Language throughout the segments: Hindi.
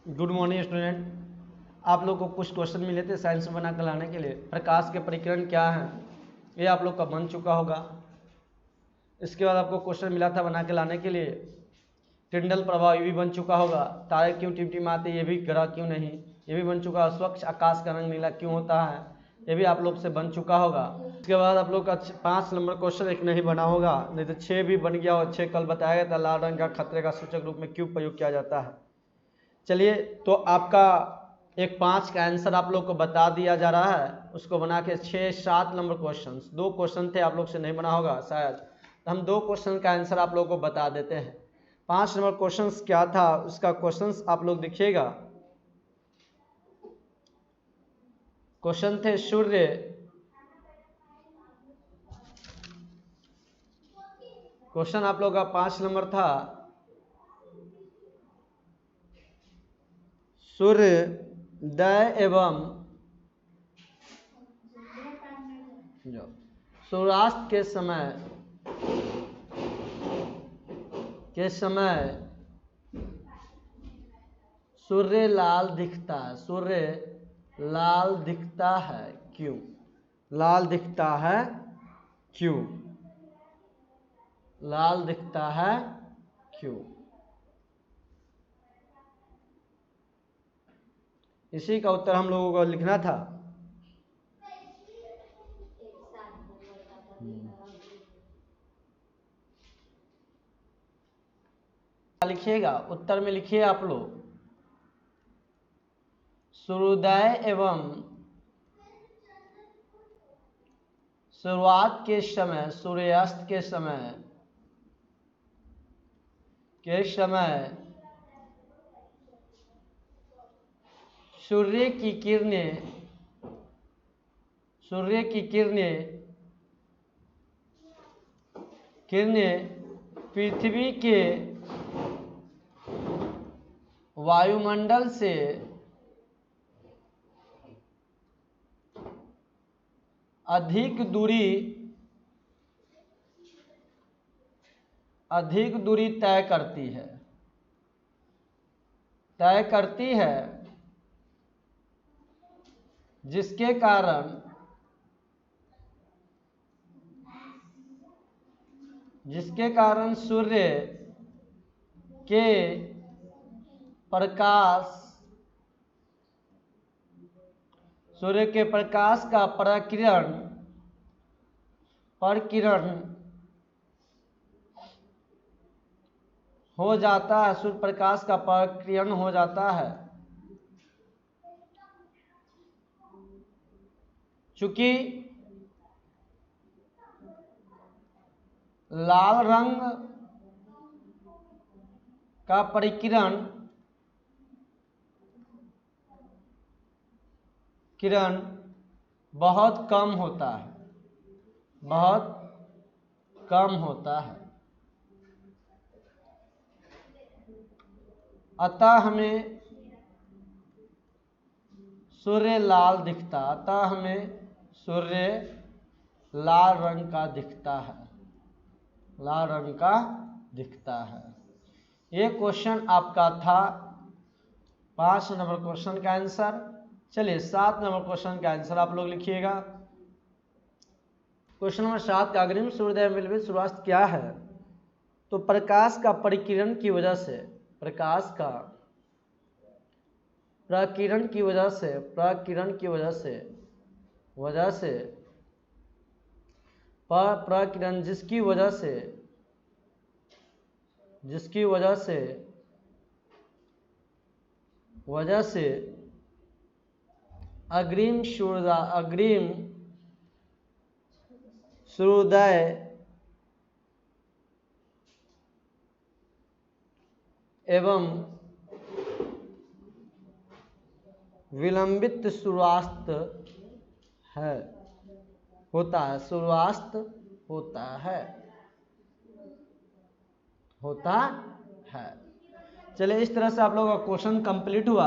Good morning student. आप लोग को कुछ क्वेश्चन मिले थे साइंस में बना कर लाने के लिए। प्रकाश के परिकिरण क्या है ये आप लोग का बन चुका होगा। इसके बाद आपको क्वेश्चन मिला था बना के लाने के लिए टिंडल प्रभाव, ये भी बन चुका होगा। तारे क्यों टिमटिमाते, ये भी ग्रह क्यों नहीं, ये भी बन चुका है। स्वच्छ आकाश का रंग नीला क्यों होता है, ये भी आप लोग से बन चुका होगा। इसके बाद आप लोग का 5 नंबर क्वेश्चन एक नहीं बना होगा, नहीं तो 6 भी बन गया और 6 कल बताया गया था। लाल रंग का खतरे का सूचक रूप में क्यों प्रयोग किया जाता है। चलिए, तो आपका एक 5 का आंसर आप लोग को बता दिया जा रहा है। उसको बना के 6-7 नंबर क्वेश्चन, 2 क्वेश्चन थे आप लोग से नहीं बना होगा शायद, तो हम 2 क्वेश्चन का आंसर आप लोग को बता देते हैं। 5 नंबर क्वेश्चन क्या था उसका क्वेश्चन आप लोग देखिएगा। क्वेश्चन थे सूर्य क्वेश्चन आप लोग का 5 नंबर था, सूर्योदय एवं सूर्यास्त के समय सूर्य लाल दिखता है। सूर्य लाल दिखता है क्यों? लाल दिखता है क्यों? लाल दिखता है क्यों? इसी का उत्तर हम लोगों को लिखना था। लिखिएगा, उत्तर में लिखिए आप लोग सूर्योदय एवं शुरुआत के समय, सूर्यास्त के समय सूर्य की किरणें पृथ्वी के वायुमंडल से अधिक दूरी तय करती है, जिसके कारण सूर्य के प्रकाश का प्रकिरण हो जाता है। सूर्य प्रकाश का प्रकिरण हो जाता है। चूंकि लाल रंग का किरण बहुत कम होता है, अतः हमें सूर्य लाल रंग का दिखता है। ये क्वेश्चन आपका था 5 नंबर क्वेश्चन का आंसर। चलिए 7 नंबर क्वेश्चन का आंसर आप लोग लिखिएगा। क्वेश्चन नंबर 7 का अग्रिम सूर्योदय में सूर्यास्त क्या है? तो प्रकाश का प्रकिरण की वजह से, जिसकी वजह से अग्रिम सूर्योदय एवं विलंबित सूर्यास्त होता है। चलिए, इस तरह से आप लोगों का क्वेश्चन कंप्लीट हुआ।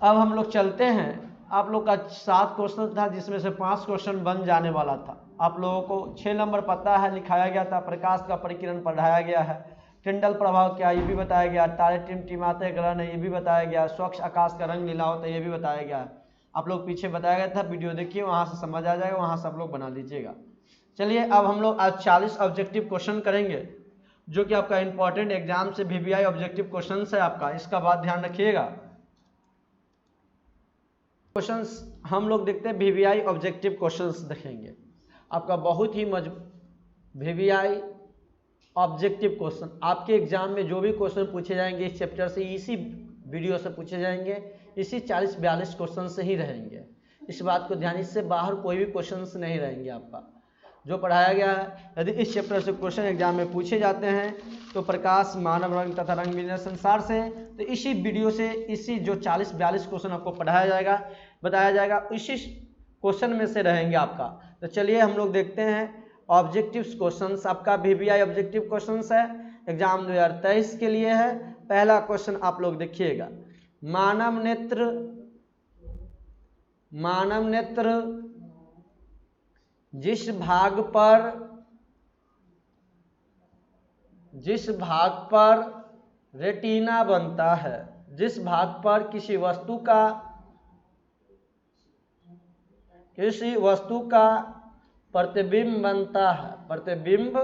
अब हम लोग चलते हैं। आप लोग का 7 क्वेश्चन था, जिसमें से 5 क्वेश्चन बन जाने वाला था। आप लोगों को 6 नंबर पता है, लिखाया गया था। प्रकाश का परिकिरण पढ़ाया गया है। टिंडल प्रभाव क्या, ये भी बताया गया। तारे टिमटिमाते ग्रह है, ये भी बताया गया। स्वच्छ आकाश का रंग नीला होता है, ये भी बताया गया। आप लोग पीछे बताया गया था, वीडियो देखिए, वहाँ से समझ आ जाएगा, वहाँ से आप लोग बना लीजिएगा। चलिए अब हम लोग आज 40 ऑब्जेक्टिव क्वेश्चन करेंगे, जो कि आपका इंपॉर्टेंट एग्जाम से VVI ऑब्जेक्टिव क्वेश्चन है आपका, इसका बात ध्यान रखिएगा। क्वेश्चंस हम लोग देखते हैं, VVI ऑब्जेक्टिव क्वेश्चंस देखेंगे आपका, बहुत ही VVI ऑब्जेक्टिव क्वेश्चन आपके एग्जाम में जो भी क्वेश्चन पूछे जाएंगे इस चैप्टर से, इसी वीडियो से पूछे जाएंगे, इसी 40-42 क्वेश्चन से ही रहेंगे। इस बात को ध्यान, इससे बाहर कोई भी क्वेश्चन नहीं रहेंगे आपका जो पढ़ाया गया है। यदि इस चैप्टर से क्वेश्चन एग्जाम में पूछे जाते हैं तो प्रकाश, मानव रंग तथा रंग बिरंगे संसार से, तो इसी वीडियो से इसी जो 40-42 क्वेश्चन आपको पढ़ाया जाएगा, बताया जाएगा, इसी क्वेश्चन में से रहेंगे आपका। तो चलिए हम लोग देखते हैं ऑब्जेक्टिव क्वेश्चंस। आपका VVI ऑब्जेक्टिव क्वेश्चंस है, एग्जाम 2023 के लिए है। पहला क्वेश्चन आप लोग देखिएगा, मानव नेत्र जिस भाग पर रेटिना बनता है, जिस भाग पर किसी वस्तु का प्रतिबिंब बनता है, प्रतिबिंब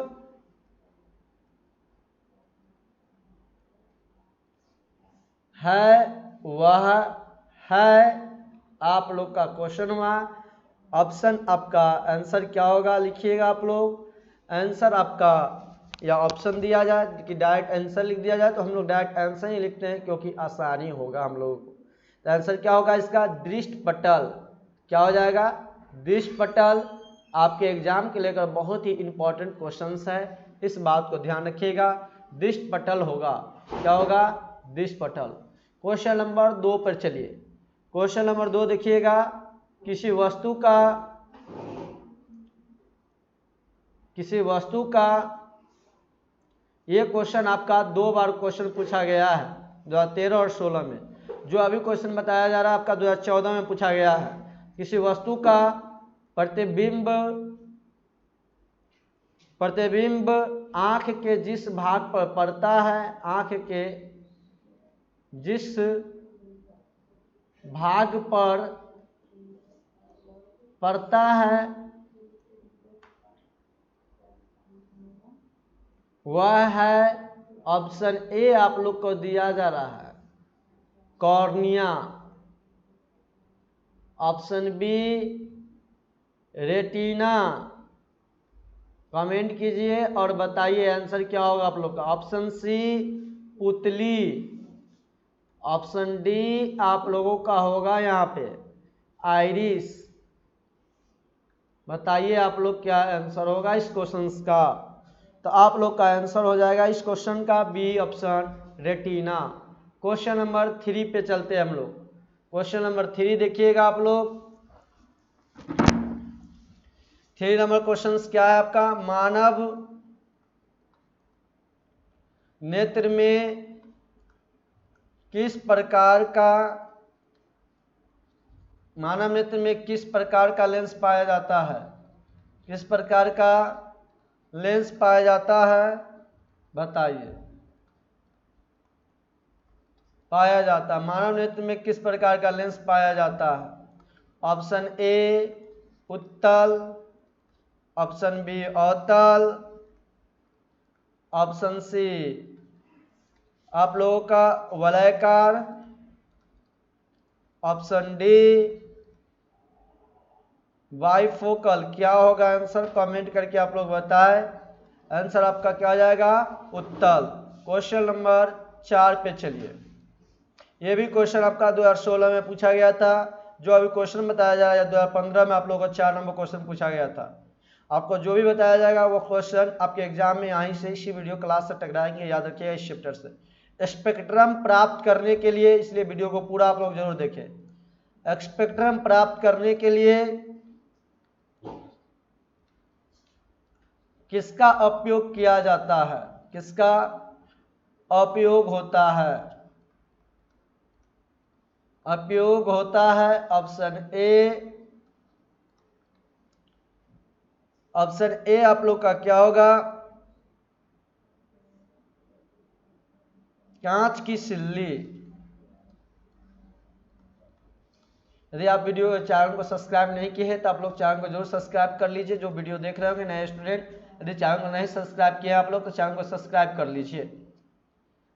है, वह है आप लोग का क्वेश्चन हुआ। ऑप्शन आपका आंसर क्या होगा, लिखिएगा आप लोग। आंसर आपका या ऑप्शन दिया जाए कि डायरेक्ट आंसर लिख दिया जाए, तो हम लोग डायरेक्ट आंसर ही लिखते हैं क्योंकि आसानी होगा हम लोगों को। तो आंसर क्या होगा इसका, दृष्टपटल। क्या हो जाएगा, दृष्टपटल। आपके एग्जाम के लेकर बहुत ही इंपॉर्टेंट क्वेश्चंस है, इस बात को ध्यान रखिएगा। दृष्टपटल होगा, क्या होगा, दृष्टपटल। क्वेश्चन नंबर 2 पर चलिए। क्वेश्चन नंबर 2 देखिएगा, किसी वस्तु का ये क्वेश्चन आपका 2 बार क्वेश्चन पूछा गया है, 2013 और 16 में। जो अभी क्वेश्चन बताया जा रहा है आपका 2014 में पूछा गया है। किसी वस्तु का प्रतिबिंब आंख के जिस भाग पर पड़ता है, आंख के जिस भाग पर पड़ता है वह है, ऑप्शन ए आप लोग को दिया जा रहा है, cornea. Option B retina. Comment कीजिए और बताइए आंसर क्या होगा आप लोग का। ऑप्शन सी पुतली। ऑप्शन डी आप लोगों का होगा यहाँ पे आइरिस। बताइए आप लोग क्या आंसर होगा इस क्वेश्चन का। तो आप लोग का आंसर हो जाएगा इस क्वेश्चन का B option, retina. Question number 3 पे चलते हैं हम लोग। क्वेश्चन नंबर 3 देखिएगा आप लोग। 3 नंबर क्वेश्चन क्या है आपका, मानव नेत्र में किस प्रकार का लेंस पाया जाता है, किस प्रकार का लेंस पाया जाता है, बताइए। पाया जाता है, मानव नेत्र में किस प्रकार का लेंस पाया जाता है। ऑप्शन ए उत्तल, ऑप्शन बी अवतल, ऑप्शन सी आप लोगों का वलयाकार, ऑप्शन डी बाइफोकल। क्या होगा आंसर, कमेंट करके आप लोग बताएं। आंसर आपका क्या हो जाएगा, उत्तल। क्वेश्चन नंबर 4 पे चलिए। ये भी क्वेश्चन आपका 2016 में पूछा गया था। जो अभी क्वेश्चन बताया जा रहा है 2015 में आप लोगों को 4 नंबर क्वेश्चन पूछा गया था। आपको जो भी बताया जाएगा वो क्वेश्चन आपके एग्जाम में यहीं से इसी वीडियो क्लास से टकराएंगे, याद रखिएगा इस चैप्टर से। स्पेक्ट्रम प्राप्त करने के लिए, इसलिए वीडियो को पूरा आप लोग जरूर देखें। स्पेक्ट्रम प्राप्त करने के लिए किसका उपयोग किया जाता है, किसका उपयोग होता है, उपयोग होता है। ऑप्शन ए आप लोग का क्या होगा, कांच की सिल्ली। यदि आप वीडियो चैनल को सब्सक्राइब नहीं किए हैं तो आप लोग चैनल को जरूर सब्सक्राइब कर लीजिए। जो वीडियो देख रहे होंगे नए स्टूडेंट, यदि चैनल को नहीं सब्सक्राइब किया आप लोग तो चैनल को सब्सक्राइब कर लीजिए।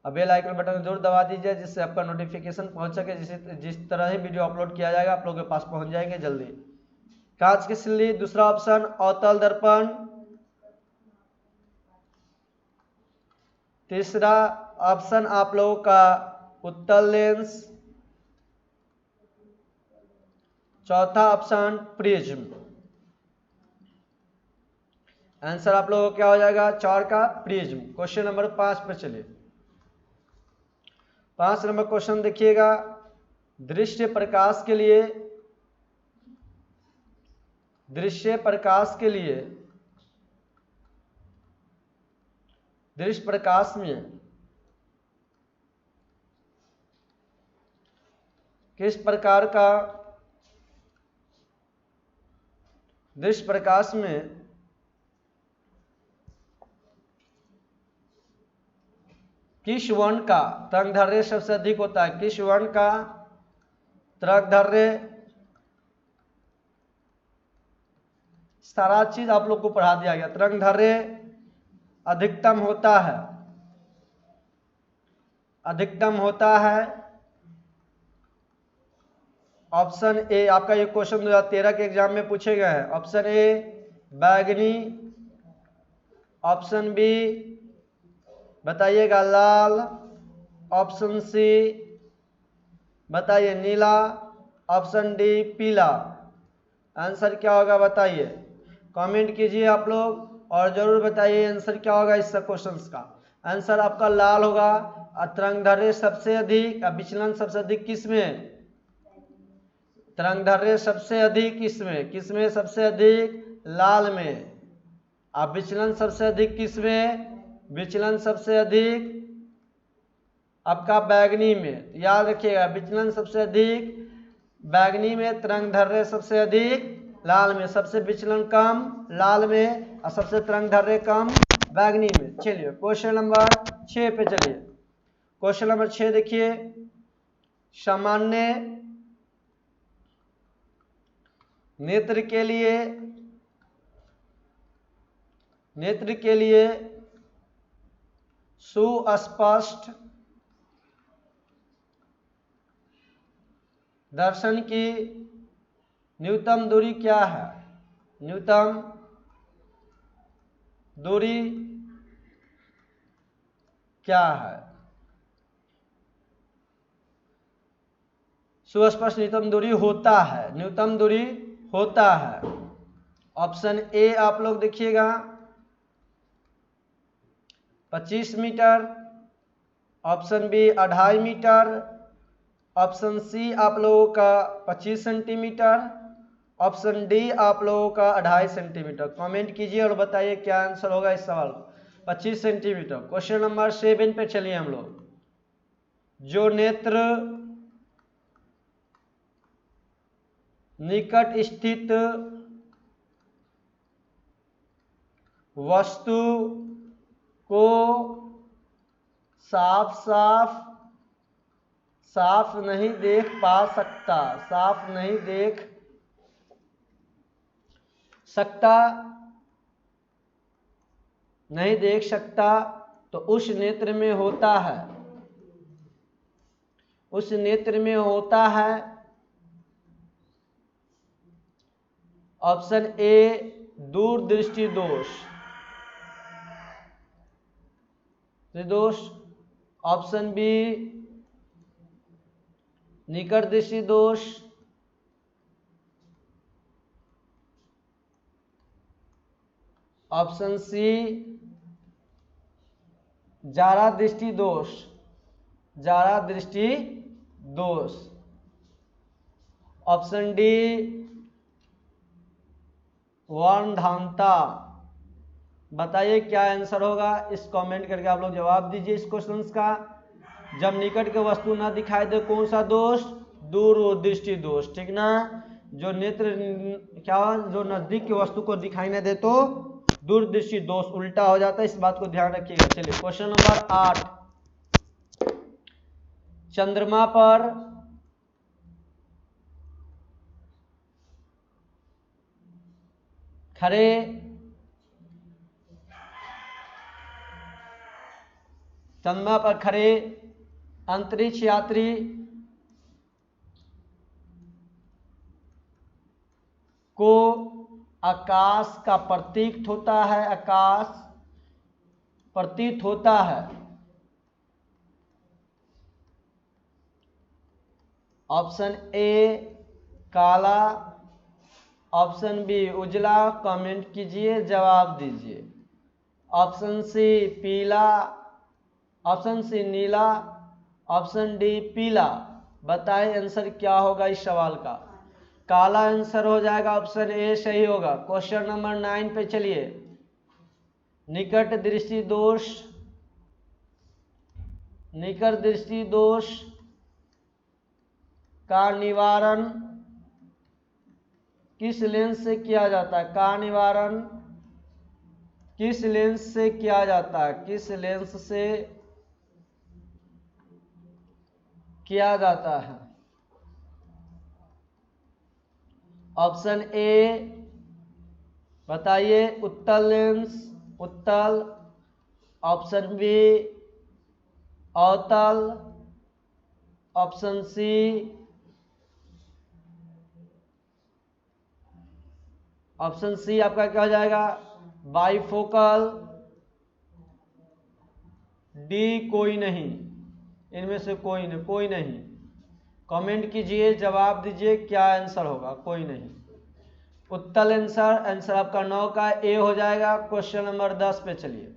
अब बेल आइकन बटन जरूर दबा दीजिए जिससे आपका नोटिफिकेशन पहुंच सके। जिस तरह ही वीडियो अपलोड किया जाएगा आप लोगों के पास पहुंच जाएंगे जल्दी। कांच की सिल्ली। दूसरा ऑप्शन अवतल दर्पण। तीसरा ऑप्शन आप लोगों का उत्तल लेंस। चौथा ऑप्शन प्रिज्म। आंसर आप लोगों को क्या हो जाएगा? 4 का प्रिज्म। क्वेश्चन नंबर 5 पे चलिए। 5 नंबर क्वेश्चन देखिएगा। दृश्य प्रकाश के लिए दृश्य प्रकाश में किस प्रकार का दृश्य प्रकाश में किस वर्ण का तरंगदैर्घ्य सबसे अधिक होता है? किस वर्ण का तरंगदैर्घ्य, सारा चीज आप लोग को पढ़ा दिया गया। तरंगदैर्घ्य अधिकतम होता है ऑप्शन ए। आपका ये क्वेश्चन 2013 के एग्जाम में पूछे गए हैं। ऑप्शन ए बैगनी, ऑप्शन बी बताइएगा लाल, ऑप्शन सी बताइए नीला, ऑप्शन डी पीला। आंसर क्या होगा बताइए, कमेंट कीजिए आप लोग और जरूर बताइए आंसर क्या होगा इस क्वेश्चन का। आंसर आपका लाल होगा। तरंगदैर्घ्य सबसे अधिक, विचलन सबसे अधिक किसमें? तरंगदैर्घ्य सबसे अधिक किसमें सबसे अधिक? लाल में। अब विचलन सबसे अधिक किसमें? विचलन सबसे अधिक आपका बैगनी में। याद रखिएगा विचलन सबसे अधिक बैगनी में, तरंगदैर्घ्य सबसे अधिक लाल में। सबसे विचलन कम लाल में और सबसे तरंगदैर्घ्य कम बैगनी में। चलिए क्वेश्चन नंबर 6 पे चलिए। क्वेश्चन नंबर 6 देखिए। सामान्य नेत्र के लिए सुस्पष्ट दर्शन की न्यूनतम दूरी क्या है? न्यूनतम दूरी क्या है? सुस्पष्ट न्यूनतम दूरी होता है। ऑप्शन ए आप लोग देखिएगा 25 metre, option B 2.5 metre, option C आप लोगों का 25 सेंटीमीटर, ऑप्शन डी आप लोगों का 2.5 सेंटीमीटर। कमेंट कीजिए और बताइए क्या आंसर होगा इस सवाल का। 25 सेंटीमीटर। क्वेश्चन नंबर 7 पे चलिए हम लोग। जो नेत्र निकट स्थित वस्तु को साफ नहीं देख सकता तो उस नेत्र में होता है ऑप्शन ए दूरदृष्टि दोष, ऑप्शन बी निकट दृष्टि दोष, ऑप्शन सी जारा दृष्टि दोष, ऑप्शन डी वर्णधानता। बताइए क्या आंसर होगा, इस कमेंट करके आप लोग जवाब दीजिए इस क्वेश्चन का। जब निकट के वस्तु ना दिखाई दे कौन सा दोष? दूरदृष्टि दोष, ठीक ना। जो नजदीक की वस्तु को दिखाई ना दे तो दूरदृष्टि दोष उल्टा हो जाता है, इस बात को ध्यान रखिएगा। चलिए क्वेश्चन नंबर 8। चंद्रमा पर खड़े अंतरिक्ष यात्री को आकाश का प्रतीक होता है, आकाश प्रतीत होता है। ऑप्शन ए काला, ऑप्शन बी उजला। कमेंट कीजिए, जवाब दीजिए। ऑप्शन सी पीला, ऑप्शन सी नीला, ऑप्शन डी पीला। बताएं आंसर क्या होगा इस सवाल का। काला आंसर हो जाएगा, ऑप्शन ए सही होगा। क्वेश्चन नंबर 9 पे चलिए। निकट दृष्टि दोष का निवारण किस लेंस से किया जाता है? का निवारण किस लेंस से किया जाता है? किस लेंस से किया जाता है? ऑप्शन ए बताइए उत्तल लेंस, उत्तल। ऑप्शन बी अवतल, ऑप्शन सी आपका क्या हो जाएगा? बाइफोकल, डी कोई नहीं। इनमें से कोई नहीं। कमेंट कीजिए, जवाब दीजिए क्या आंसर होगा। कोई नहीं। उत्तल आंसर आपका 9 का ए हो जाएगा। क्वेश्चन नंबर 10 पे चलिए।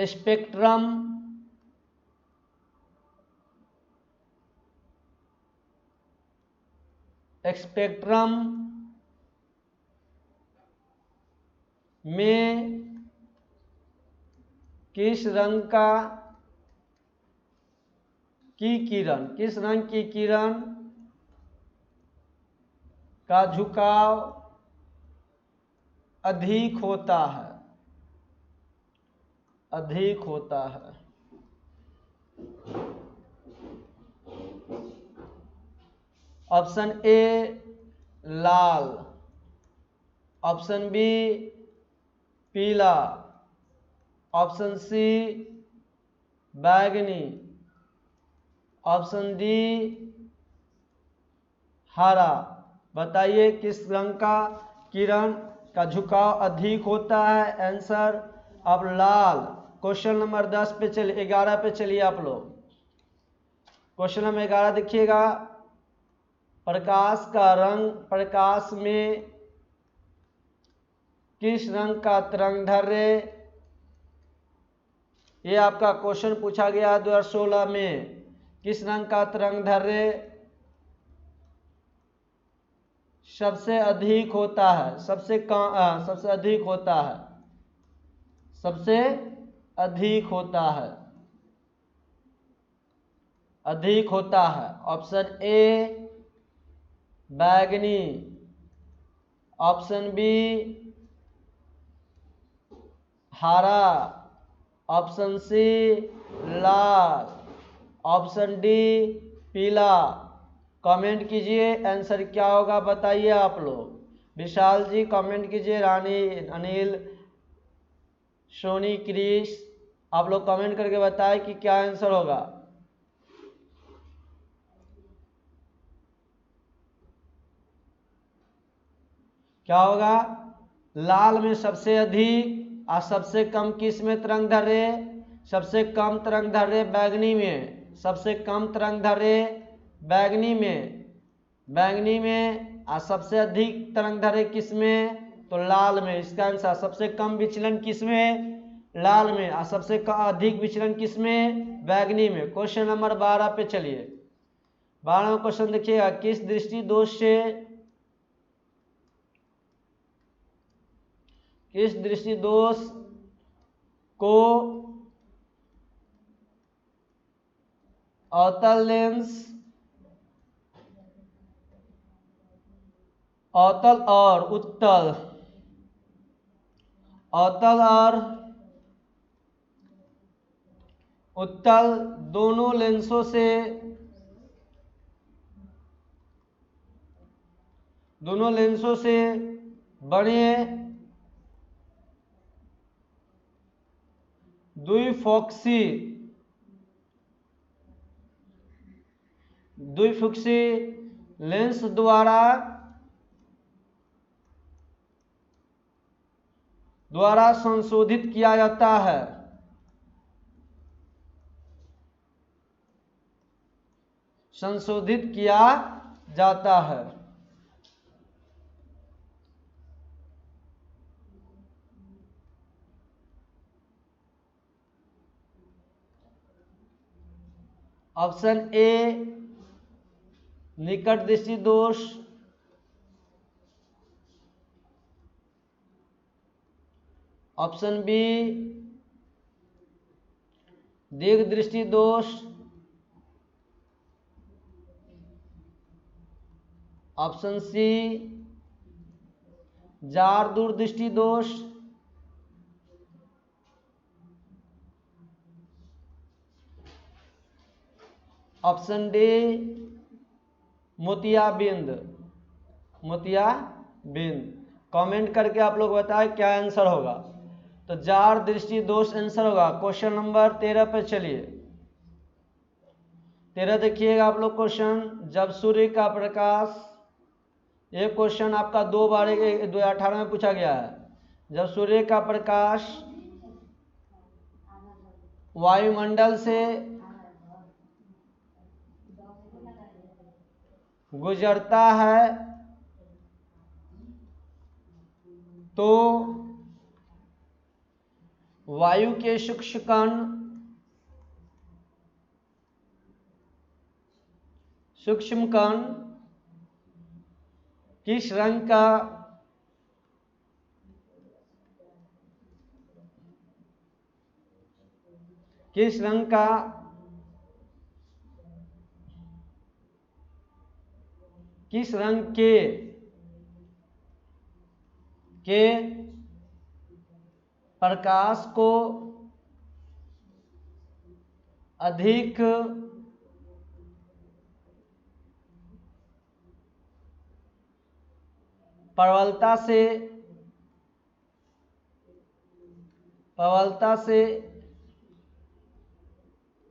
स्पेक्ट्रम में किस रंग की किरण का झुकाव अधिक होता है? ऑप्शन ए लाल, ऑप्शन बी पीला, ऑप्शन सी बैगनी, ऑप्शन डी हरा। बताइए किस रंग का किरण का झुकाव अधिक होता है? आंसर अब लाल। क्वेश्चन नंबर 10 पे चलिए, 11 पे चलिए आप लोग। क्वेश्चन नंबर 11 देखिएगा। प्रकाश का रंग, प्रकाश में किस रंग का तरंगदैर्घ्य, ये आपका क्वेश्चन पूछा गया 2016 में। किस रंग का तरंगदैर्घ्य सबसे अधिक होता है? सबसे अधिक होता है। ऑप्शन ए बैगनी, ऑप्शन बी हरा, ऑप्शन सी लाल, ऑप्शन डी पीला। कमेंट कीजिए आंसर क्या होगा, बताइए आप लोग। विशाल जी कमेंट कीजिए, रानी, अनिल, सोनी, क्रिश, आप लोग कमेंट करके बताएं कि क्या आंसर होगा। क्या होगा? लाल में सबसे अधिक और सबसे कम किस में तरंगदैर्घ्य? सबसे कम तरंगदैर्घ्य बैगनी में, सबसे कम तरंगदैर्घ्य बैगनी में और सबसे अधिक तरंगदैर्घ्य किस में? तो लाल में। इसका आंसर सबसे कम विचलन किस में? लाल में। और सबसे अधिक विचलन किस में? बैगनी में। क्वेश्चन नंबर 12 पे चलिए। 12वां क्वेश्चन देखिएगा। किस दृष्टि दोष को अवतल लेंस, अवतल और उत्तल दोनों लेंसों से बने द्विफोक्सी लेंस द्वारा संशोधित किया जाता है। ऑप्शन ए निकट दृष्टि दोष, ऑप्शन बी दीर्घ दृष्टि दोष, ऑप्शन सी जार दूरदृष्टि दोष, ऑप्शन डी मोतियाबिंद। कमेंट करके आप लोग बताएं क्या आंसर होगा। तो जार दृष्टि दोष आंसर होगा। क्वेश्चन नंबर 13 पे चलिए। 13 देखिएगा आप लोग क्वेश्चन। जब सूर्य का प्रकाश, ये क्वेश्चन आपका 2018 में पूछा गया है। जब सूर्य का प्रकाश वायुमंडल से गुजरता है तो वायु के सूक्ष्म कण किस रंग के प्रकाश को अधिक प्रबलता से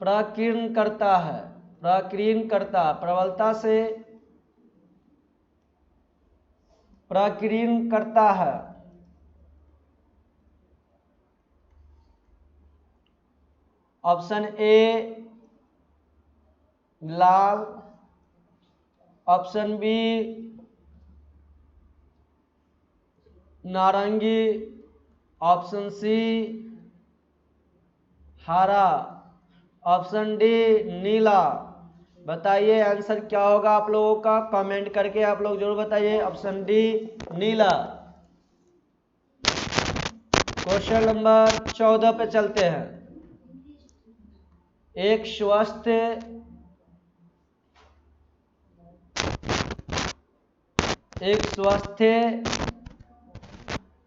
प्रकीर्ण करता है। ऑप्शन ए लाल, ऑप्शन बी नारंगी, ऑप्शन सी हरा, ऑप्शन डी नीला। बताइए आंसर क्या होगा आप लोगों का। कमेंट करके आप लोग जरूर बताइए। ऑप्शन डी नीला। क्वेश्चन नंबर 14 पे चलते हैं। एक स्वस्थ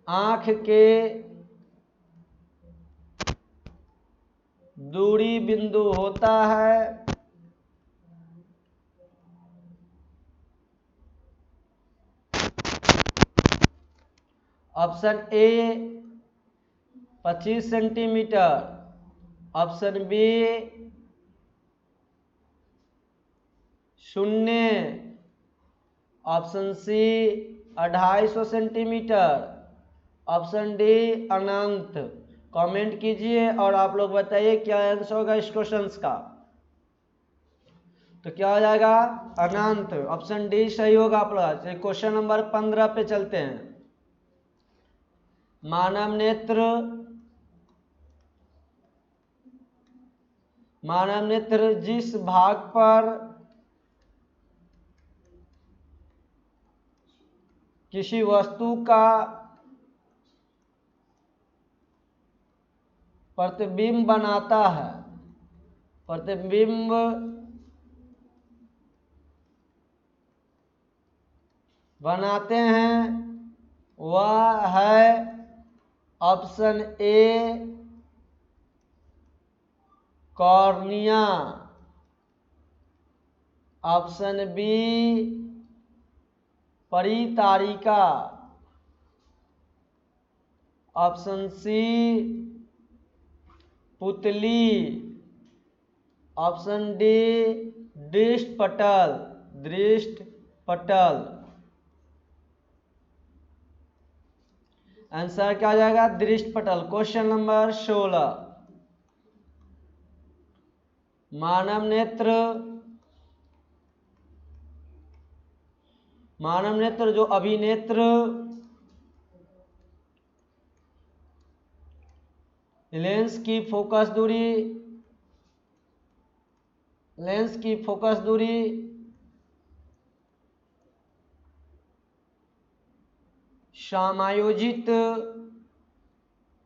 आंख के दूरी बिंदु होता है। Option A 25 centimetre, option B 0, option C 250 centimetre, option D अनंत। कमेंट कीजिए और आप लोग बताइए क्या आंसर होगा इस क्वेश्चन का। तो क्या हो जाएगा? अनंत। ऑप्शन डी सही होगा आप लोग। क्वेश्चन नंबर 15 पे चलते हैं। मानव नेत्र जिस भाग पर किसी वस्तु का प्रतिबिंब बनाते हैं वह है option A cornea. Option B परितारिका। ऑप्शन सी पुतली। ऑप्शन डी दृष्ट पटल। दृष्ट पटल। आंसर क्या हो जाएगा? दृष्ट पटल। Question number 16। मानव नेत्र जो अभिनेत्र लेंस की फोकस दूरी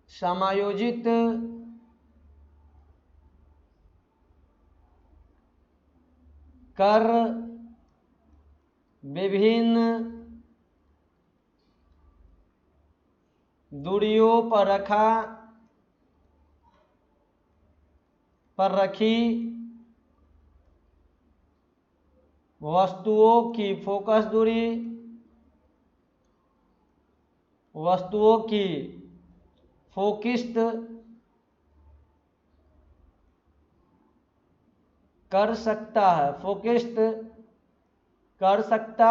समायोजित कर विभिन्न दूरियों पर रखी वस्तुओं की फोकिस्ड कर सकता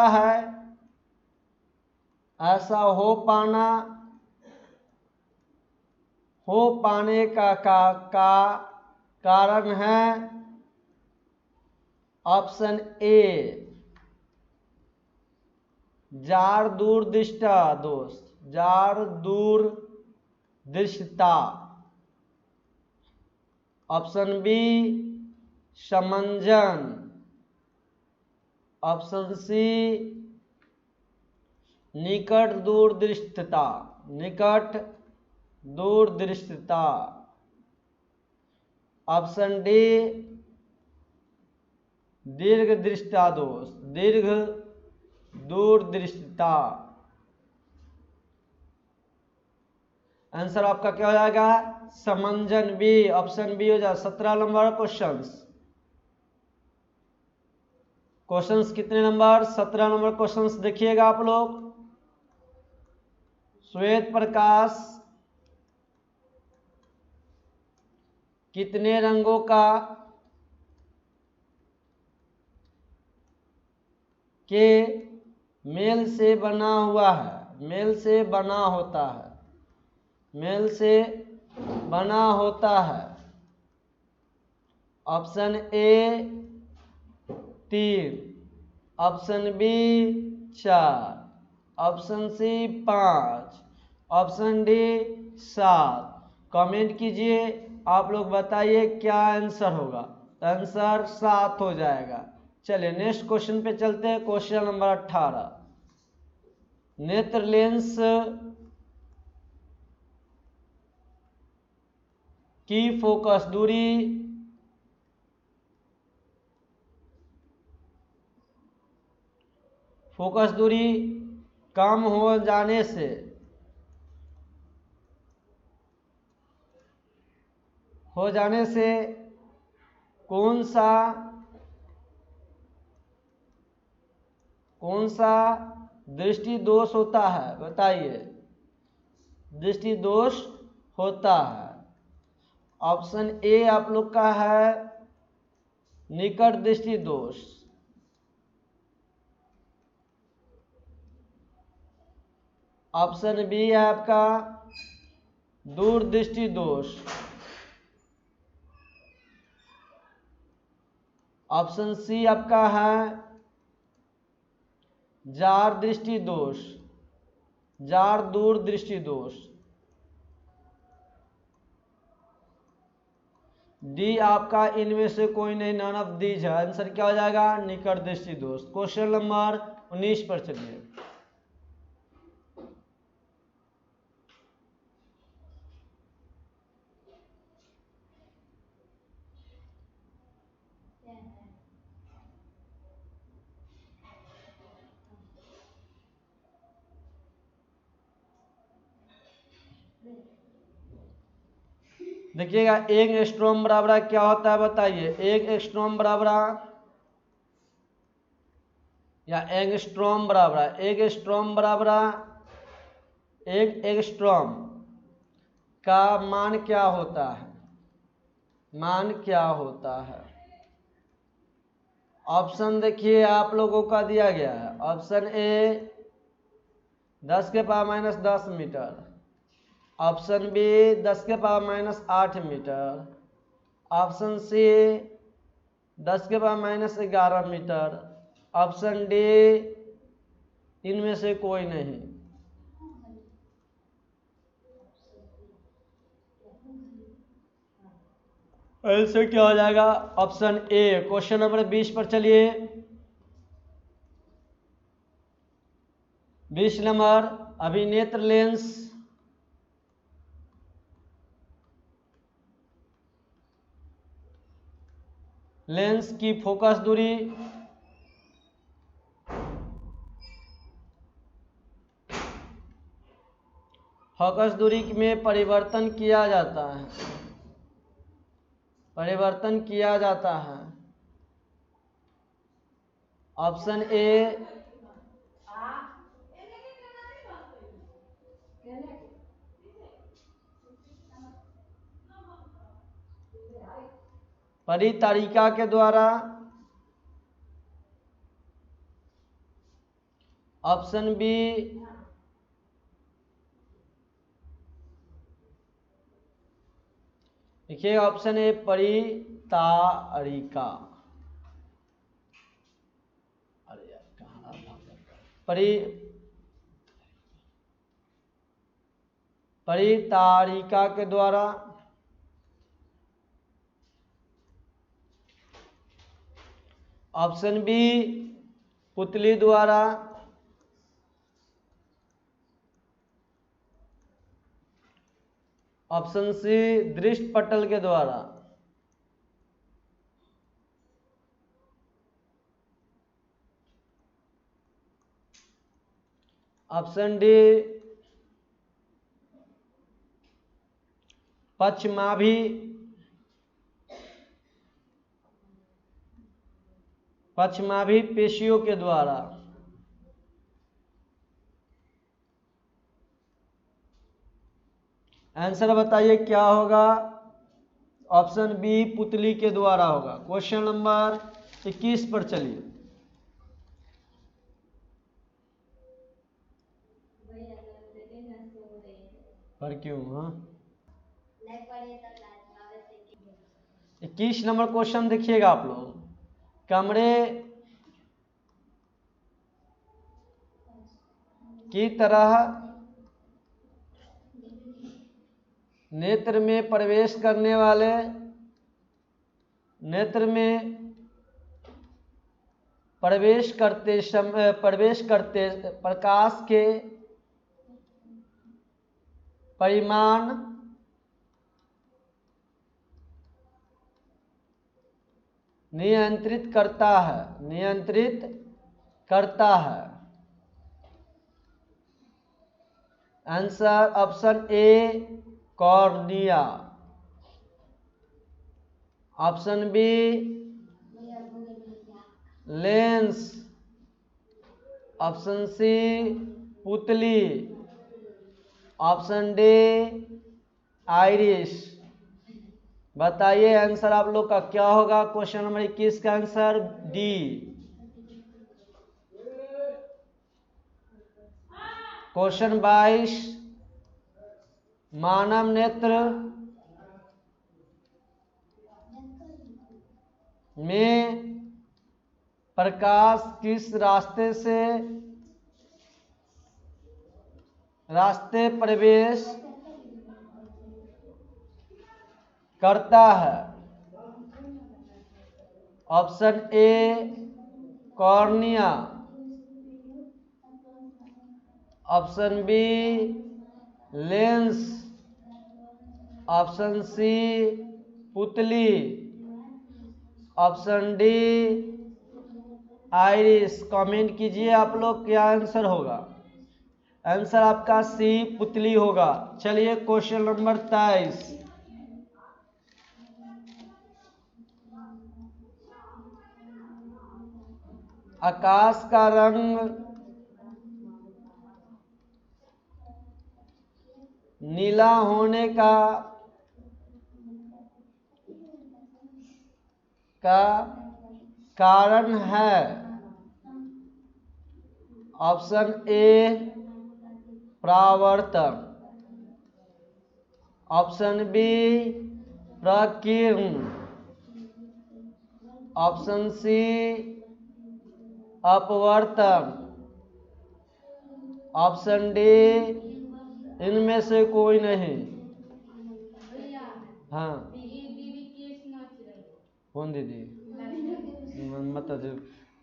है। ऐसा हो पाने का कारण है ऑप्शन ए जार दूरदृष्टा दोष। जार दूरदृष्टता। ऑप्शन बी समंजन। ऑप्शन सी निकट दूरदृष्टता। ऑप्शन डी दीर्घ दृष्टा दोष। दीर्घ दूरदृष्टता। आंसर आपका क्या हो जाएगा? समंजन बी। ऑप्शन बी हो जाए। 17 नंबर क्वेश्चंस कितने नंबर? 17 नंबर क्वेश्चंस देखिएगा आप लोग। श्वेत प्रकाश कितने रंगों का के मेल से बना होता है? Option A 3। Option B 4। Option C 5। Option D 7। Comment कीजिए। आप लोग बताइए क्या आंसर होगा। आंसर 7 हो जाएगा। चलिए नेक्स्ट क्वेश्चन पे चलते हैं। Question number 18। नेत्र लेंस की फोकस दूरी कम हो जाने से कौन सा दृष्टि दोष होता है? बताइए। दृष्टि दोष होता है। ऑप्शन ए आप लोग का है निकट दृष्टि दोष। ऑप्शन बी है आपका दूर दृष्टि दोष। ऑप्शन सी आपका है जार दृष्टि दोष। जार दूर दृष्टि दोष। डी आपका इनमें से कोई नहीं, नन ऑफ दीज है। आंसर क्या हो जाएगा? निकट दृष्टि दोष। क्वेश्चन नंबर 19 पर चलिए। देखिएगा, एक एंगस्ट्रॉम बराबर क्या होता है बताइए। एक एंगस्ट्रॉम बराबर या एंगस्ट्रॉम बराबर, एक एंगस्ट्रॉम बराबर, एक एंगस्ट्रॉम का मान क्या होता है, मान क्या होता है। ऑप्शन देखिए आप लोगों का दिया गया है। Option A 10⁻⁻10 metre, option B 10⁻⁻8 metre, option C 10⁻⁻11 metre, option D इनमें से कोई नहीं। आंसर क्या हो जाएगा, ऑप्शन ए। क्वेश्चन नंबर 20 पर चलिए। 20 नंबर, अभिनेत्र लेंस की फोकस दूरी में परिवर्तन किया जाता है, परिवर्तन किया जाता है। ऑप्शन ए परितारिका के द्वारा, ऑप्शन बी देखिए, ऑप्शन ए परितारिका, अरे यार कहाँ परितारिका के द्वारा, ऑप्शन बी पुतली द्वारा, ऑप्शन सी दृष्टि पटल के द्वारा। ऑप्शन डी पश्चमाभि पेशियों के द्वारा। आंसर बताइए क्या होगा। ऑप्शन बी पुतली के द्वारा होगा। क्वेश्चन नंबर 21 पर चलिए। पर क्यों, हाँ 21 नंबर क्वेश्चन देखिएगा आप लोग। कमरे की तरह नेत्र में प्रवेश करने वाले, नेत्र में प्रवेश करते प्रकाश के परिमाण नियंत्रित करता है। Answer option A cornea, option B lens, option C पुतली, ऑप्शन डी आइरिस। बताइए आंसर आप लोग का क्या होगा। क्वेश्चन नंबर 21 का आंसर डी। क्वेश्चन 22, मानव नेत्र में प्रकाश किस रास्ते प्रवेश करता है। Option A cornea, option B lens, option C पुतली, ऑप्शन डी आइरिस। कमेंट कीजिए आप लोग क्या आंसर होगा। आंसर आपका सी पुतली होगा। चलिए क्वेश्चन नंबर 23। आकाश का रंग नीला होने का कारण है। ऑप्शन ए परावर्तन, ऑप्शन बी प्रकीर्ण, ऑप्शन सी अपवर्तन, ऑप्शन डी इनमें से कोई नहीं। हाँ कौन दीदी मत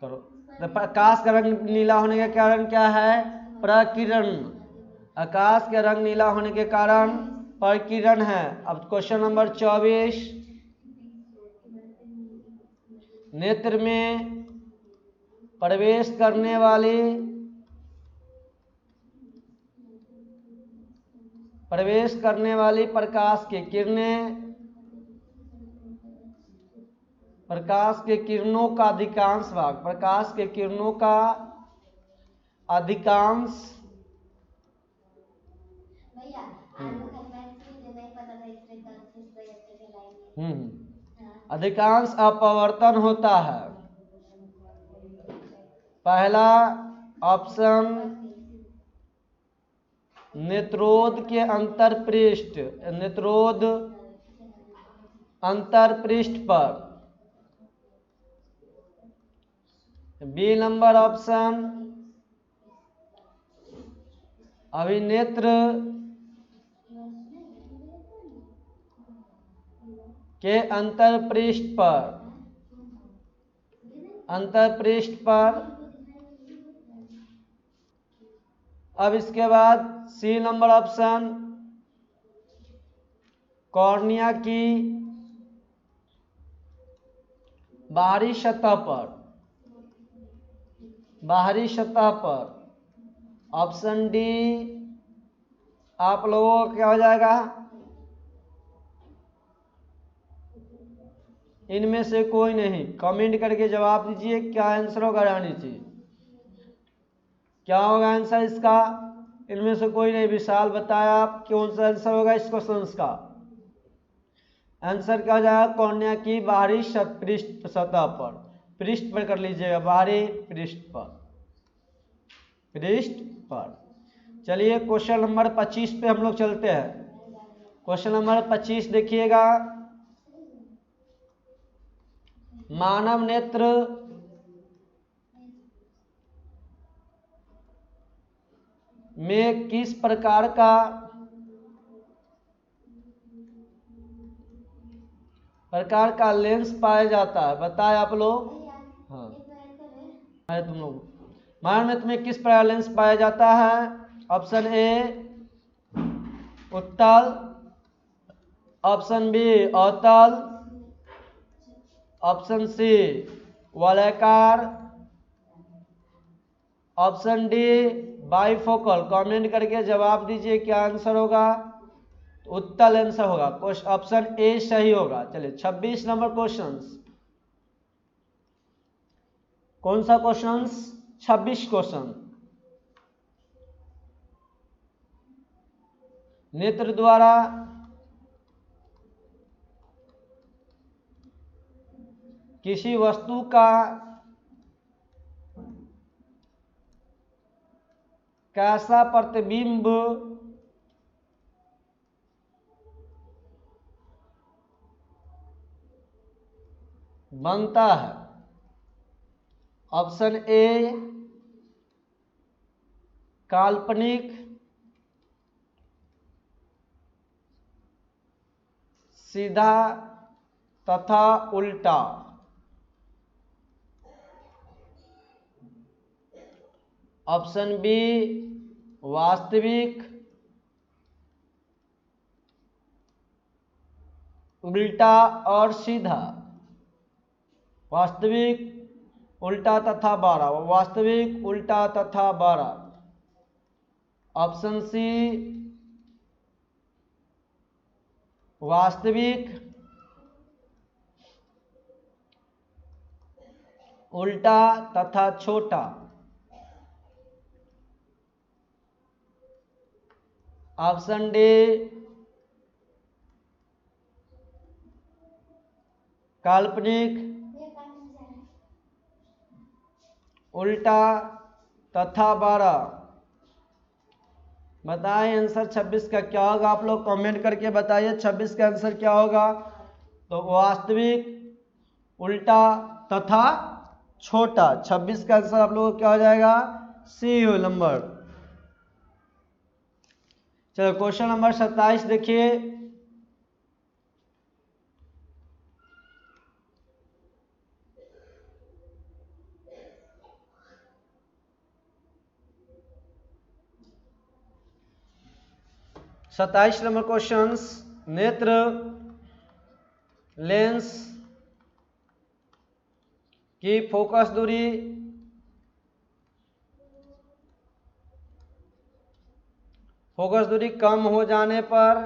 करो। तो आकाश का रंग नीला होने के कारण क्या है? प्रकीर्ण। आकाश के रंग नीला होने के कारण प्रकीर्ण है। अब क्वेश्चन नंबर 24, नेत्र में प्रवेश करने वाली प्रकाश की किरणें, प्रकाश के किरणों का अधिकांश भाग, प्रकाश के किरणों का अधिकांश अधिकांश अपवर्तन होता है। पहला ऑप्शन नेत्रोद के अंतरपृष्ठ पर। बी नंबर ऑप्शन अभिनेत्र के अंतरपृष्ठ पर। अब इसके बाद सी नंबर ऑप्शन कॉर्निया की बाहरी सतह पर। ऑप्शन डी आप लोगों का क्या हो जाएगा? इनमें से कोई नहीं। कमेंट करके जवाब दीजिए क्या आंसर होगा रानी जी, क्या होगा आंसर इसका? इनमें से कोई नहीं। विशाल बताया आप कौन सा आंसर होगा इस क्वेश्चन का? आंसर क्या हो जाएगा? कॉर्निया की बाहरी सतह पर, पृष्ठ पर कर लीजिएगा, बाहरी पृष्ठ पर। चलिए क्वेश्चन नंबर 25 पे हम लोग चलते हैं। क्वेश्चन नंबर 25 देखिएगा। मानव नेत्र में किस प्रकार का लेंस पाया जाता है? बताए आप लोग। हाँ अरे तुम लोग मानव नेत्र में किस प्रकार लेंस पाया जाता है? ऑप्शन ए उत्तल, ऑप्शन बी अवतल, ऑप्शन सी वलयाकार, ऑप्शन डी बाइफोकल। कमेंट करके जवाब दीजिए क्या आंसर होगा? उत्तल आंसर होगा। ऑप्शन ए सही होगा। चलिए 26 नंबर क्वेश्चन। कौन सा क्वेश्चन? 26 क्वेश्चन। नेत्र द्वारा किसी वस्तु का कैसा प्रतिबिंब बनता है? ऑप्शन ए काल्पनिक, सीधा तथा उल्टा, ऑप्शन बी वास्तविक, उल्टा और सीधा, वास्तविक उल्टा तथा बारा, वास्तविक उल्टा तथा बारा। ऑप्शन सी वास्तविक उल्टा तथा छोटा। ऑप्शन डी काल्पनिक, उल्टा तथा 12। बताएं आंसर 26 का क्या होगा, आप लोग कमेंट करके बताइए 26 का आंसर क्या होगा। तो वास्तविक, उल्टा तथा छोटा। 26 का आंसर आप लोगों को क्या हो जाएगा, सी हो नंबर। चलो क्वेश्चन नंबर 27 देखिए। सत्ताईस नंबर क्वेश्चन, नेत्र लेंस की फोकस दूरी कम हो जाने पर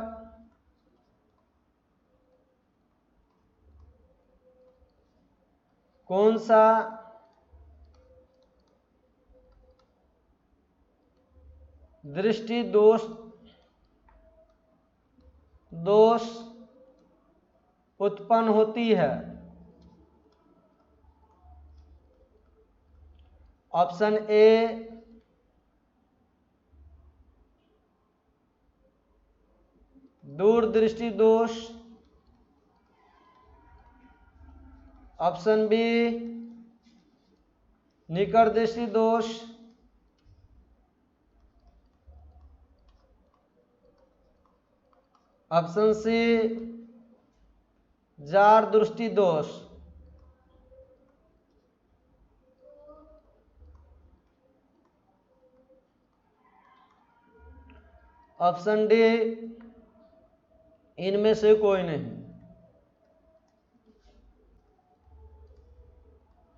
कौन सा दृष्टि दोष उत्पन्न होती है। ऑप्शन ए दूरदृष्टि दोष, ऑप्शन बी निकट दृष्टि दोष, ऑप्शन सी जार दृष्टि दोष। ऑप्शन डी इनमें से कोई नहीं।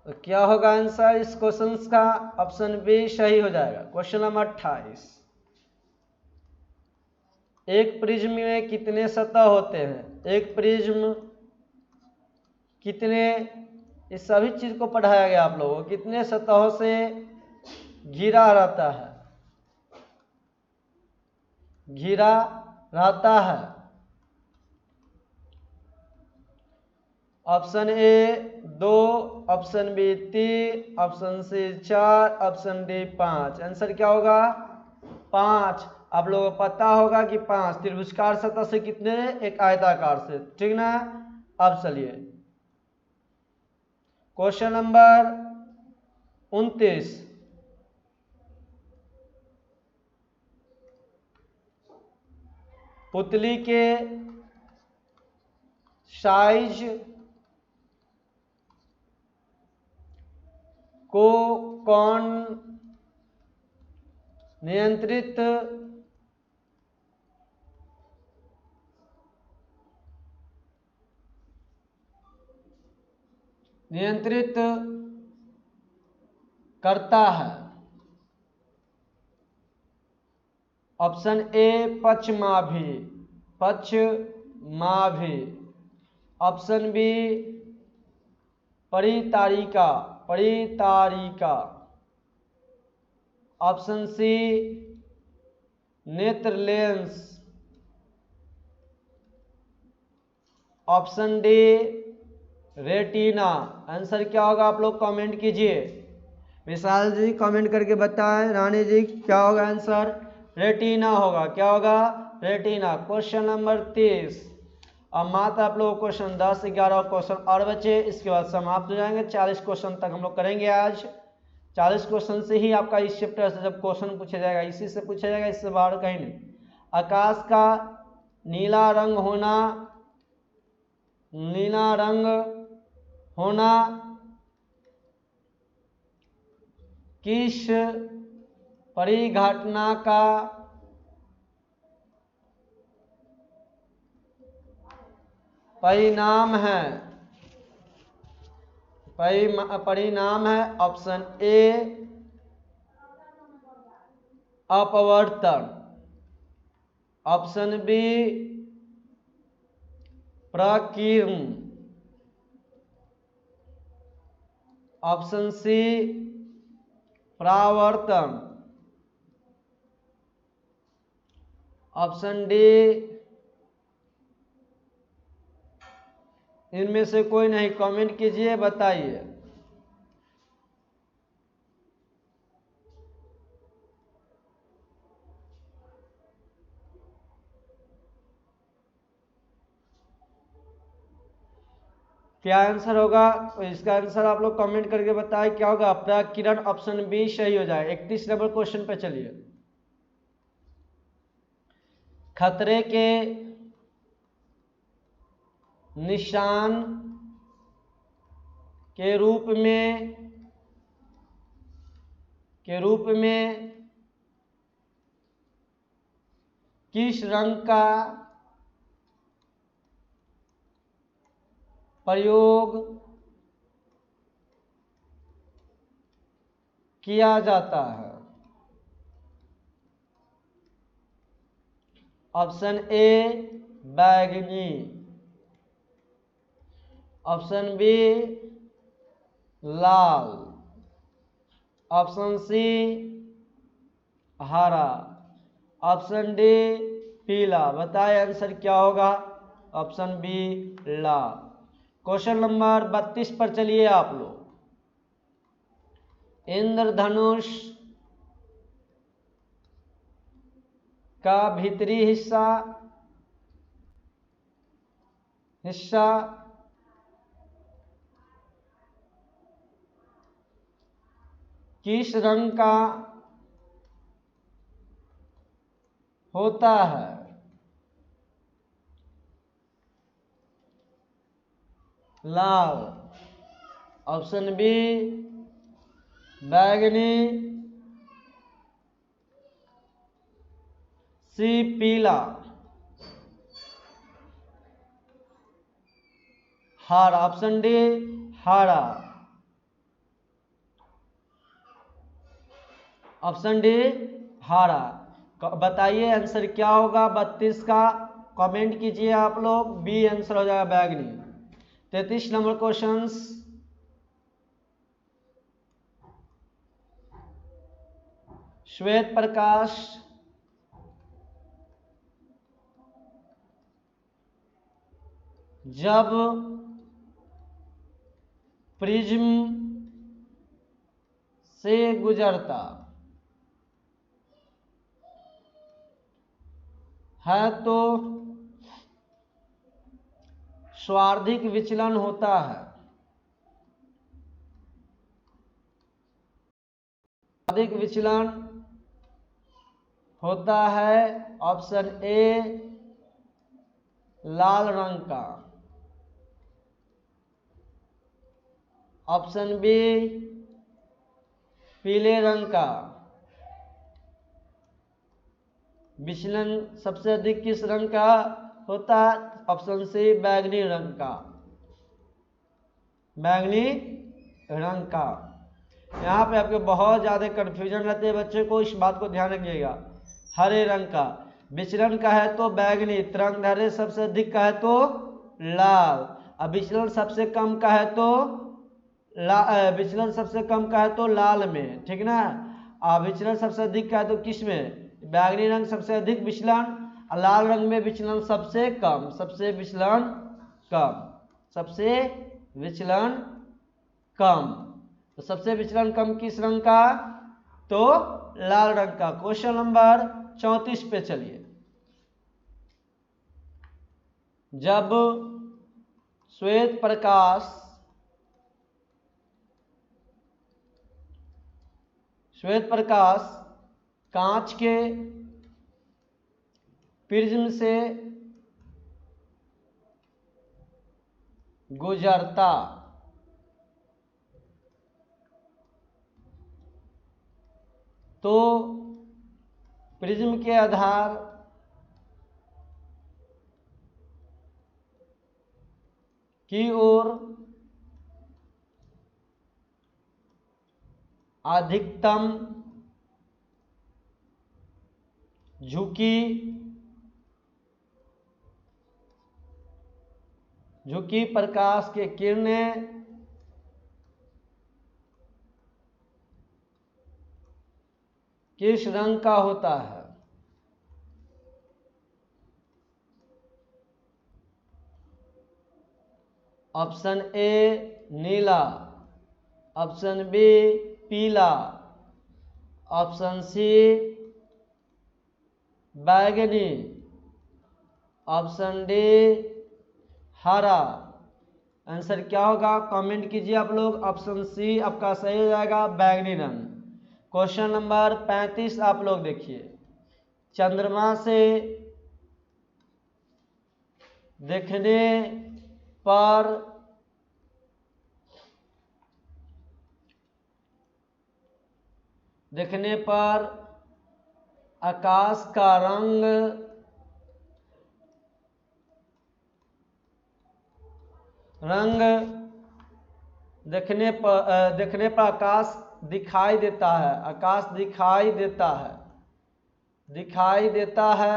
तो क्या होगा आंसर इस क्वेश्चन का, ऑप्शन बी सही हो जाएगा। क्वेश्चन नंबर 28, एक प्रिज्म में कितने सतह होते हैं। एक प्रिज्म कितने, इस सभी चीज को पढ़ाया गया आप लोगों को, कितने सतहों से घिरा रहता है, घिरा रहता है। Option A 2, option B 3, option C 4, option D 5। Answer क्या होगा, 5। आप लोगों को पता होगा कि 5 त्रिभुजाकार सतह से कितने, एक आयताकार से, ठीक ना। अब चलिए क्वेश्चन नंबर 29, पुतली के साइज को कौन नियंत्रित करता है। ऑप्शन ए पक्षमाभी, ऑप्शन बी परितारिका, ऑप्शन सी नेत्र lens, option D retina. Answer क्या होगा आप लोग कमेंट कीजिए। विशाल जी कमेंट करके बताएं, रानी जी क्या होगा आंसर, रेटिना होगा। क्या होगा, रेटिना। क्वेश्चन नंबर 30, अब मात्र आप लोग क्वेश्चन 10, 11 क्वेश्चन और बचे, इसके बाद समाप्त हो जाएंगे। 40 क्वेश्चन तक हम लोग करेंगे आज। 40 क्वेश्चन से ही आपका इस चैप्टर से जब क्वेश्चन पूछा जाएगा, इसी से पूछा जाएगा, इससे बाहर कहीं नहीं। आकाश का नीला रंग होना किस परिघटना का परिणाम है। ऑप्शन ए अपवर्तन, ऑप्शन बी प्रकीर्णन, ऑप्शन सी परावर्तन, ऑप्शन डी इनमें से कोई नहीं। कमेंट कीजिए, बताइए। क्या आंसर होगा? तो इसका आंसर आप लोग कमेंट करके बताएं क्या होगा। प्रकिरण ऑप्शन बी सही हो जाए। 31 नंबर क्वेश्चन पे चलिए। खतरे के निशान के रूप में किस रंग का प्रयोग किया जाता है? ऑप्शन ए बैगनी, ऑप्शन बी लाल, ऑप्शन सी हरा, ऑप्शन डी पीला। बताएं आंसर क्या होगा। ऑप्शन बी लाल। क्वेश्चन नंबर 32 पर चलिए आप लोग। इंद्रधनुष का भीतरी हिस्सा किस रंग का होता है? लाल, ऑप्शन बी बैगनी, सी पीला, हरा। ऑप्शन डी हरा, ऑप्शन डी हरा। बताइए आंसर क्या होगा 32 का। कमेंट कीजिए आप लोग। बी आंसर हो जाएगा बैगनी। 33 नंबर क्वेश्चंस। श्वेत प्रकाश जब प्रिज्म से गुजरता है तो स्वार्थिक विचलन होता है। स्वार्थिक विचलन होता है ऑप्शन ए लाल रंग का, ऑप्शन बी पीले रंग का। विचलन सबसे अधिक किस रंग का होता है? ऑप्शन सी बैगनी रंग का, बैगनी रंग का। यहाँ पे आपके बहुत ज़्यादा कन्फ्यूजन रहते हैं बच्चे को, इस बात को ध्यान रखिएगा। हरे रंग का विचलन का है तो बैगनी, तरंग दैर्ध्य सबसे अधिक का है तो लाल, अब विचलन सबसे कम का है तो विचलन सबसे कम का है तो लाल में, ठीक ना। अब विचलन सबसे अधिक का है तो किस में? बैगनी रंग सबसे अधिक विचलन, लाल रंग में विचलन सबसे कम, सबसे विचलन कम। तो सबसे विचलन कम किस रंग का? तो लाल रंग का। क्वेश्चन नंबर 34 पे चलिए। जब श्वेत प्रकाश कांच के प्रिज्म से गुजरता तो प्रिज्म के आधार की ओर अधिकतम झुकी प्रकाश की किरणें किस रंग का होता है? ऑप्शन ए नीला, ऑप्शन बी पीला, ऑप्शन सी बैगनी, ऑप्शन डी हरा। आंसर क्या होगा कमेंट कीजिए आप लोग। ऑप्शन सी आपका सही हो जाएगा, बैगनी रंग। क्वेश्चन नंबर 35 आप लोग देखिए। चंद्रमा से देखने पर आकाश का रंग देखने पर आकाश दिखाई देता है, आकाश दिखाई देता है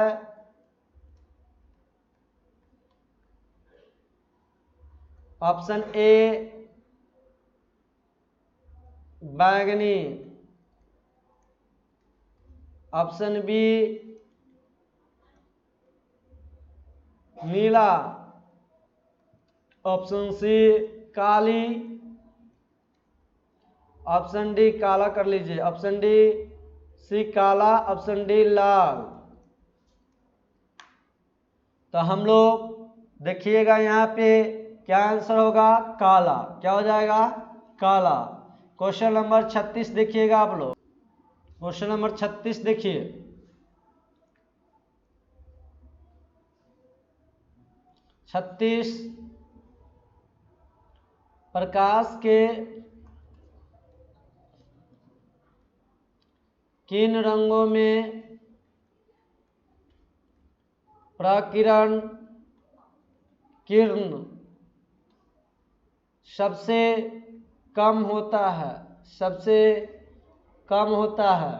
ऑप्शन ए बैंगनी, ऑप्शन बी नीला, ऑप्शन सी काली, ऑप्शन डी काला कर लीजिए, ऑप्शन डी सी काला, ऑप्शन डी लाल। तो हम लोग देखिएगा यहाँ पे क्या आंसर होगा, काला। क्या हो जाएगा, काला। क्वेश्चन नंबर 36 देखिएगा आप लोग। क्वेश्चन नंबर 36 देखिए। प्रकाश के किन रंगों में प्रकीर्ण किरण सबसे कम होता है?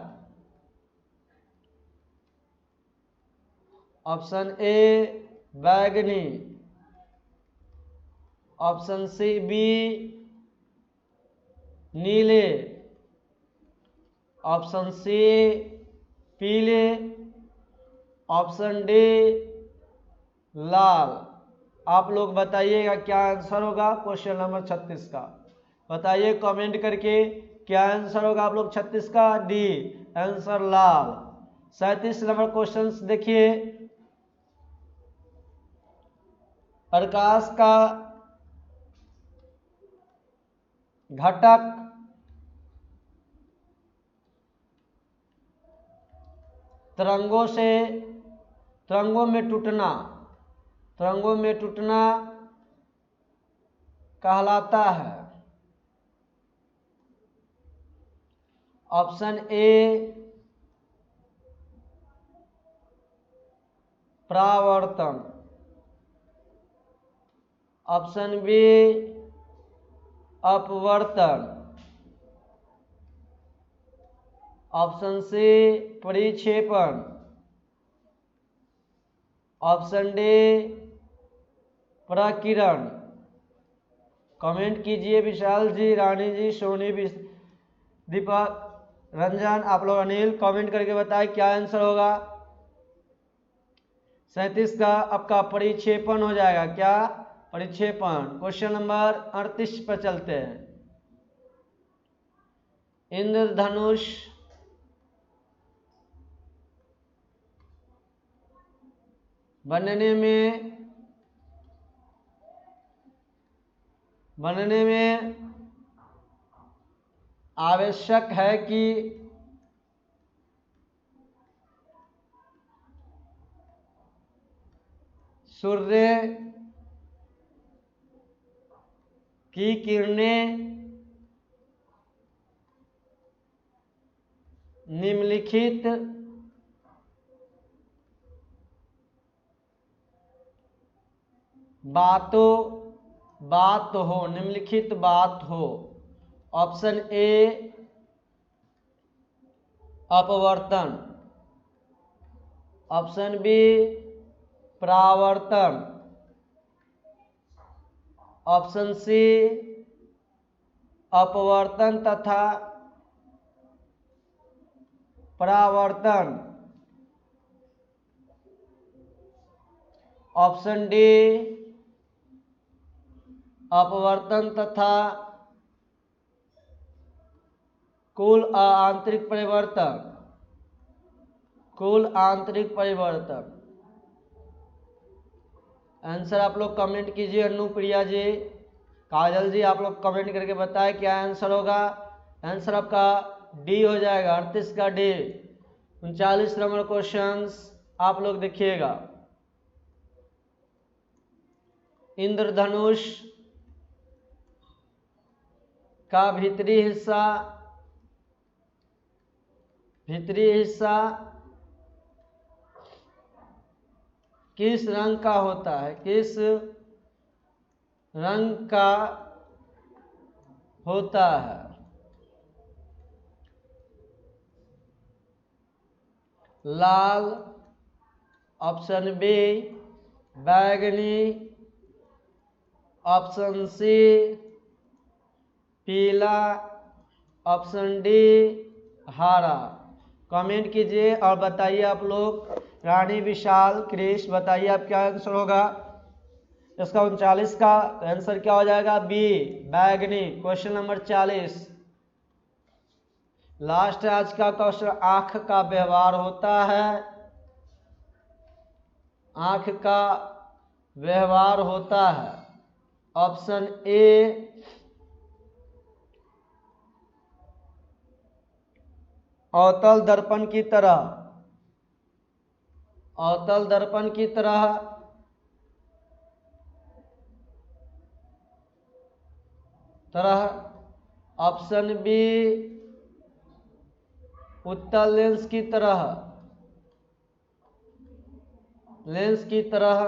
ऑप्शन ए बैगनी, ऑप्शन सी बी नीले, ऑप्शन सी पीले, ऑप्शन डी लाल। आप लोग बताइएगा क्या आंसर होगा क्वेश्चन नंबर 36 का। बताइए कमेंट करके क्या आंसर होगा आप लोग 36 का। डी आंसर लाल। 37 नंबर क्वेश्चन देखिए। प्रकाश का घटक तरंगों में टूटना कहलाता है? ऑप्शन ए परावर्तन, ऑप्शन बी अपवर्तन, ऑप्शन सी परिक्षेपण, ऑप्शन डी प्रकीर्ण। कमेंट कीजिए विशाल जी, रानी जी, सोनी, दीपक, रंजन, आप लोग अनिल कमेंट करके बताएं क्या आंसर होगा। 37 का आपका परिक्षेपण हो जाएगा। क्या, परिक्षेपण। क्वेश्चन नंबर 38 पर चलते हैं। इंद्रधनुष बनने में आवश्यक है कि सूर्य की किरणें निम्नलिखित बात हो। ऑप्शन ए अपवर्तन, ऑप्शन बी परावर्तन, ऑप्शन सी अपवर्तन तथा परावर्तन। ऑप्शन डी अपवर्तन तथा कुल आंतरिक परिवर्तन। कुल आंतरिक परिवर्तन। आंसर आप लोग कमेंट कीजिए। अनुप्रिया जी, काजल जी, आप लोग कमेंट करके बताएं क्या आंसर होगा। आंसर आपका डी हो जाएगा, 38 का डी। 39 नंबर क्वेश्चन आप लोग देखिएगा। इंद्रधनुष का भीतरी हिस्सा किस रंग का होता है? किस रंग का होता है? लाल, ऑप्शन बी बैगनी, ऑप्शन सी पीला, ऑप्शन डी हरा। कमेंट कीजिए और बताइए आप लोग। रानी विशाल, क्रिश, बताइए आप क्या आंसर होगा इसका। 39 का आंसर क्या हो जाएगा? बी बैगनी। क्वेश्चन नंबर 40 लास्ट है आज का क्वेश्चन। आंख का व्यवहार होता है। आंख का व्यवहार होता है। ऑप्शन ए अवतल दर्पण की तरह। अवतल दर्पण की तरह। ऑप्शन बी उत्तल लेंस की तरह। लेंस की तरह।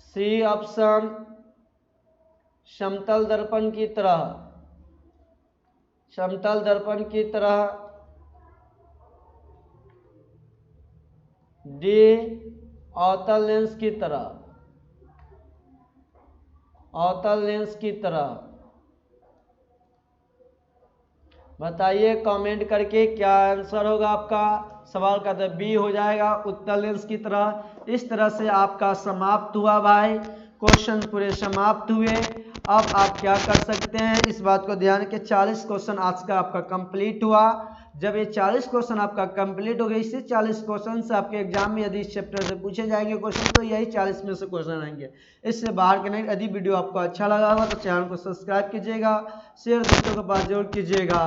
सी ऑप्शन समतल दर्पण की तरह। समतल दर्पण की तरह। डी अवतल लेंस की तरह। अवतल लेंस की तरह। बताइए कमेंट करके क्या आंसर होगा आपका। सवाल का तो बी हो जाएगा, उत्तल लेंस की तरह। इस तरह से आपका समाप्त हुआ भाई। क्वेश्चन पूरे समाप्त हुए। अब आप क्या कर सकते हैं इस बात को ध्यान के 40 क्वेश्चन आज का आपका कंप्लीट हुआ। जब ये 40 क्वेश्चन आपका कंप्लीट हो गए, इसी 40 क्वेश्चन से आपके एग्जाम में यदि इस चैप्टर से पूछे जाएंगे क्वेश्चन तो यही 40 में से क्वेश्चन आएंगे, इससे बाहर के नहीं। यदि वीडियो आपको अच्छा लगा होगा तो चैनल को सब्सक्राइब कीजिएगा, शेयर दोस्तों के पास जरूर कीजिएगा।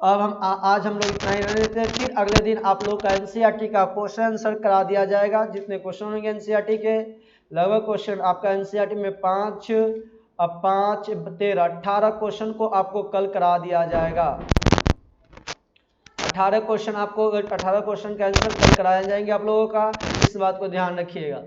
अब आज हम लोग इतना ही रहने देते हैं। फिर अगले दिन आप लोग का एनसीईआरटी का क्वेश्चन आंसर करा दिया जाएगा। जितने क्वेश्चन होंगे एनसीईआरटी के, लगभग क्वेश्चन आपका एनसीईआरटी में 5 13 18 क्वेश्चन को आपको कल करा दिया जाएगा। 18 क्वेश्चन आपको 18 क्वेश्चन का आंसर कल कराए जाएंगे आप लोगों का। इस बात को ध्यान रखिएगा।